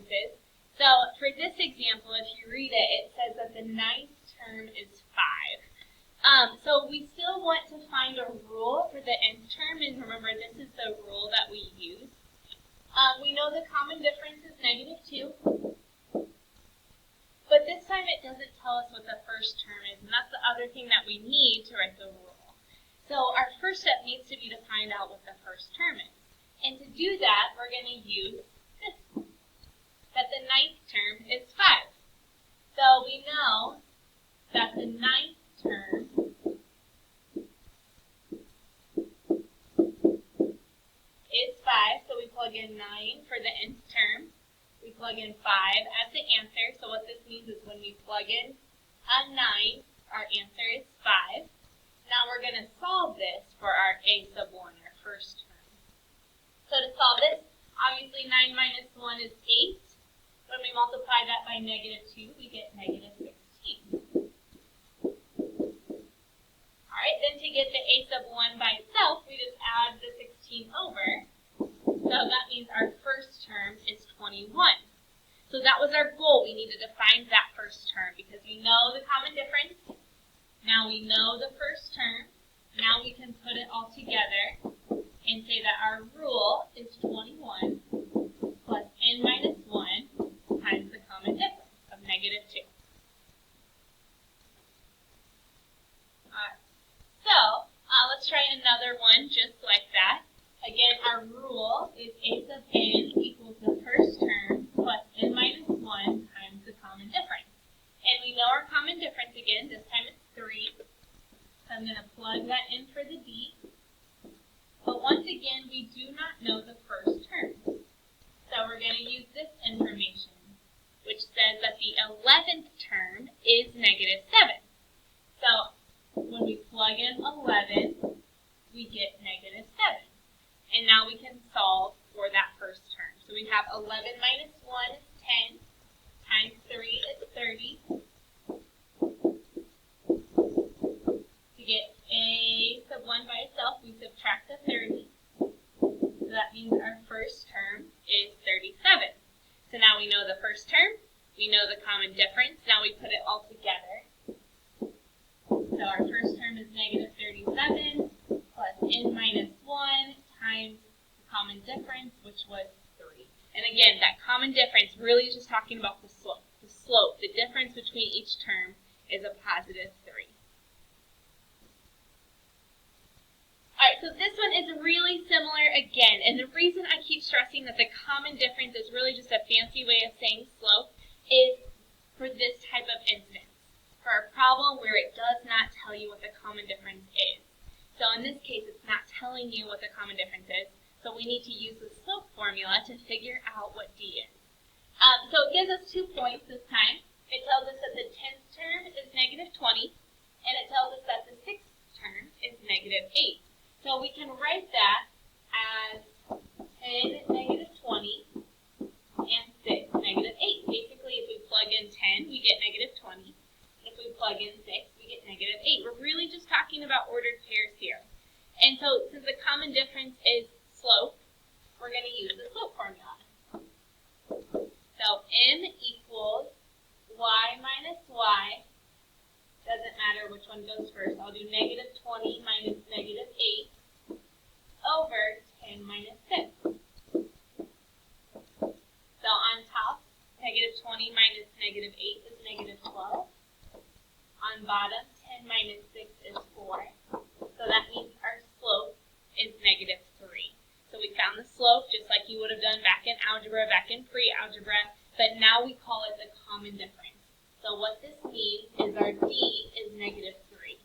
differences. So for this example, if you read it, it says that the ninth term is 5. So we still want to find a rule for the nth term, and remember this is the rule that we use. We know the common difference is -2, but this time it doesn't tell us what the first term is, and that's the other thing that we need to write the rule. So our first step needs to be to find out what the first term is. And to do that, we're going to use this, that the ninth term is 5. So we know that the ninth term is 5, so we plug in 9 for the nth term. We plug in 5 as the answer, so what this means is when we plug in a 9, our answer is 5. Now we're going to solve this for our a sub 1, our first term. So to solve this, obviously 9 minus 1 is 8. When we multiply that by -2, we get -16. Alright, then to get the a sub 1 by itself, we just add the 16 over. So that means our first term is 21. So that was our goal. We needed to find that first term because we know the common difference. Now we know the first term. Now we can put it all together and say that our rule is 21 plus n minus 1 times the common difference of -2. So let's try another one just like that. Again, our rule is a sub n equals the first term plus n minus 1 times the common difference. And we know our common difference again. This time it's 3. So I'm going to plug that in for the d. But once again, we do not know the first term. So we're going to use this information, which says that the 11th term is -7. So when we plug in 11, we get -7. And now we can solve for that first term. So we have 11 minus 1 is 10, times 3 is 30. To get a sub 1 by itself, we subtract the 30. So that means our first term is 37. So now we know the first term, we know the common difference. Now we put it all together. So our first term is -37 plus n minus 1 times the common difference, which was 3. And again, that common difference really is just talking about the slope. The slope, the difference between each term, is a positive 3. Alright, so this one is really similar again. And the reason I keep stressing that the common difference is really just a fancy way of saying slope is for this type of instance. For a problem where it does not tell you what the common difference is. So in this case, it's not telling you what the common difference is, so we need to use the slope formula to figure out what d is. So it gives us 2 points this time. It tells us that the 10th term is -20, and it tells us that the 6th term is -8. So we can write that as 10 -20 and 6 -8. Basically, if we plug in 10, we get -20. If we plug in 6, we get -8. We're really just talking about ordered pairs here. And so since the common difference is slope, we're going to use the slope formula. So m equals y minus y. Doesn't matter which one goes first. I'll do -20 minus -8 over 10 minus 6. So on top, -20 minus -8 is -12. On bottom, 10 minus 6 is 4. So that means our slope is -3. So we found the slope just like you would have done back in algebra, back in pre-algebra, but now we call it the common difference. So what this means is our d is -3.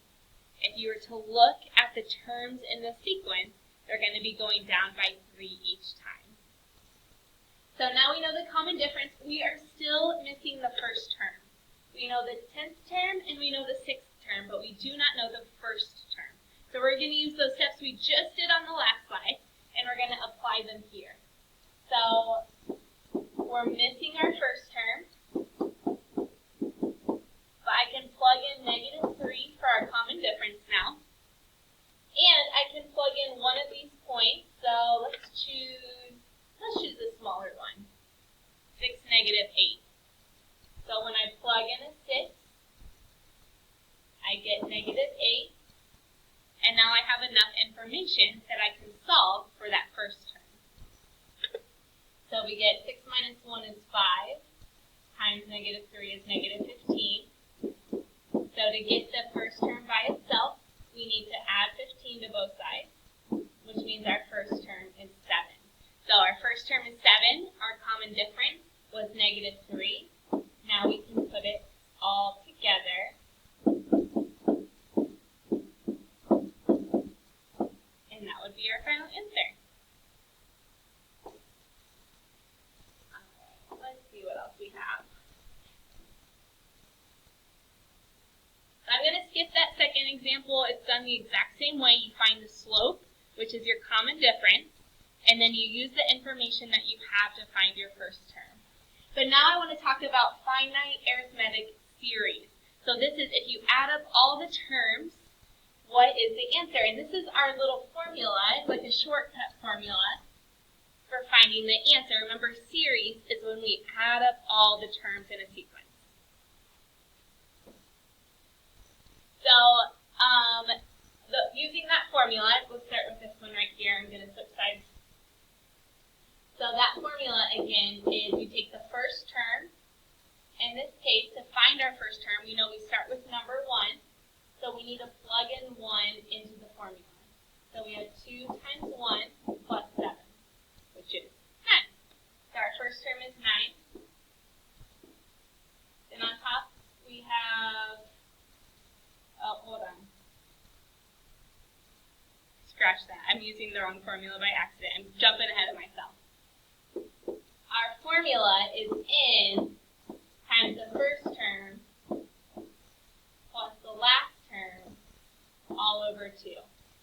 If you were to look at the terms in the sequence, they're going to be going down by 3 each time. So now we know the common difference. We are still missing the first term. We know the 10th term and we know the 6th term, but we do not know the first term. So we're going to use those steps we just did on the last slide, and we're going to apply them here. So we're missing our first term, but I can plug in -3 for our common difference now. And I can plug in one of these points, so let's choose the smaller one. 6 solve for that first term. So we get 6 minus 1 is 5, times negative 3 is negative 15. So to get the first term by itself, we need to add 15 to both sides, which means our first term is 7. So our first term is 7. Our common difference was negative 3. Now we can put it all together. And that would be our final answer. Alright, let's see what else we have. I'm going to skip that second example. It's done the exact same way. You find the slope, which is your common difference, and then you use the information that you have to find your first term. But now I want to talk about finite arithmetic series. So this is if you add up all the terms, what is the answer? And this is our little formula. It's like a shortcut formula for finding the answer. Remember, series is when we add up all the terms in a sequence. So using that formula, we'll start with this one right here. I'm going to switch sides. So that formula, again, is we take the first term. In this case, to find our first term, we know we start with number 1. So we need to plug in 1 into the formula. So we have 2 times 1 plus 7, which is 10. So our first term is 9. Then on top, we have, oh, hold on. Scratch that. I'm using the wrong formula by accident. I'm jumping ahead of myself. Our formula is n times the first term plus the last term all over 2.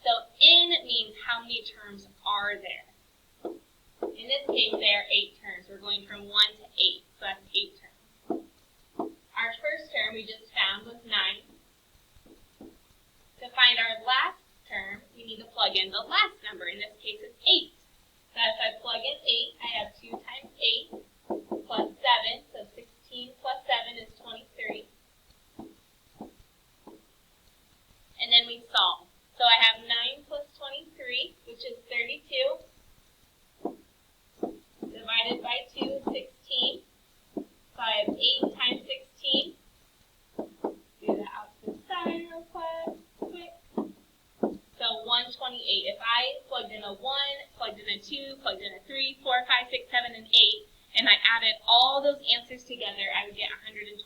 So n means how many terms are there. In this case, there are 8 terms. We're going from 1 to 8, so that's 8 terms. Our first term we just found was 9. To find our last term, we need to plug in the last number. In this case, it's 8. So if I plug in 8, I have 2 times 8 plus 7, so 16 plus 7 is 23. And then we solve. So I have 9 plus 23, which is 32. Divided by 2 is 16. So I have 8 times 16. Do that out to the side real quick. So 128. If I plugged in a 1, plugged in a 2, plugged in a 3, 4, 5, 6, 7, and 8, and I added all those answers together, I would get 128.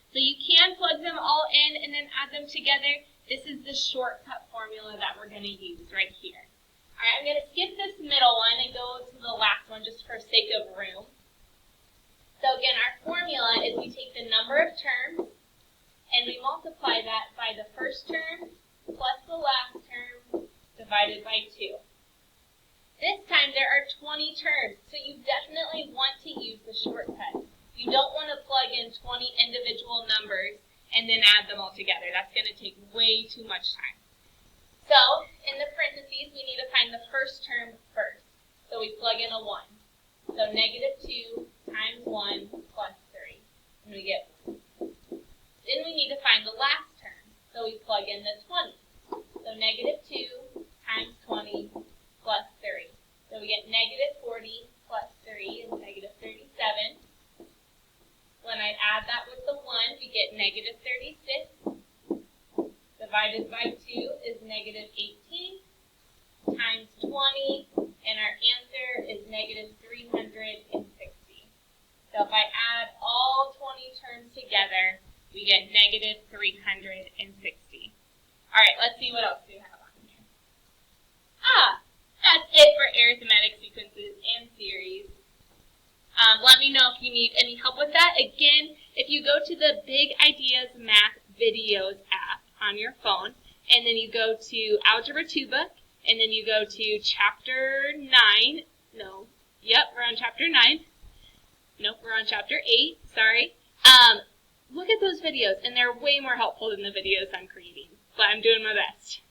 So you can plug them all in and then add them together. This is the shortcut formula that we're going to use right here. All right, I'm going to skip this middle one and go to the last one just for sake of room. So again, our formula is we take the number of terms and we multiply that by the first term plus the last term divided by 2. This time there are 20 terms, so you definitely want to use the shortcut. You don't want to plug in 20 individual numbers and then add them all together. That's going to take way too much time. So in the parentheses, we need to find the first term first. So we plug in a 1. So negative 2 times 1 plus 3. And we get 1. Then we need to find the last term. So we plug in the 20. So negative 2 times 20 plus 3. So we get negative 40 plus 3 is negative 37. When I add that with the 1, we get negative 36. Divided by 2 is negative 18 times 20, and our answer is negative 360. So if I add all 20 terms together, we get negative 360. All right, let's see what else we have on here. That's it for arithmetic sequences and series. Let me know if you need any help with that. Again, if you go to the Big Ideas Math Videos app on your phone, and then you go to Algebra 2 book, and then you go to Chapter 9. No, yep, we're on Chapter 9. Nope, we're on Chapter 8, sorry. Look at those videos, and they're way more helpful than the videos I'm creating, but I'm doing my best.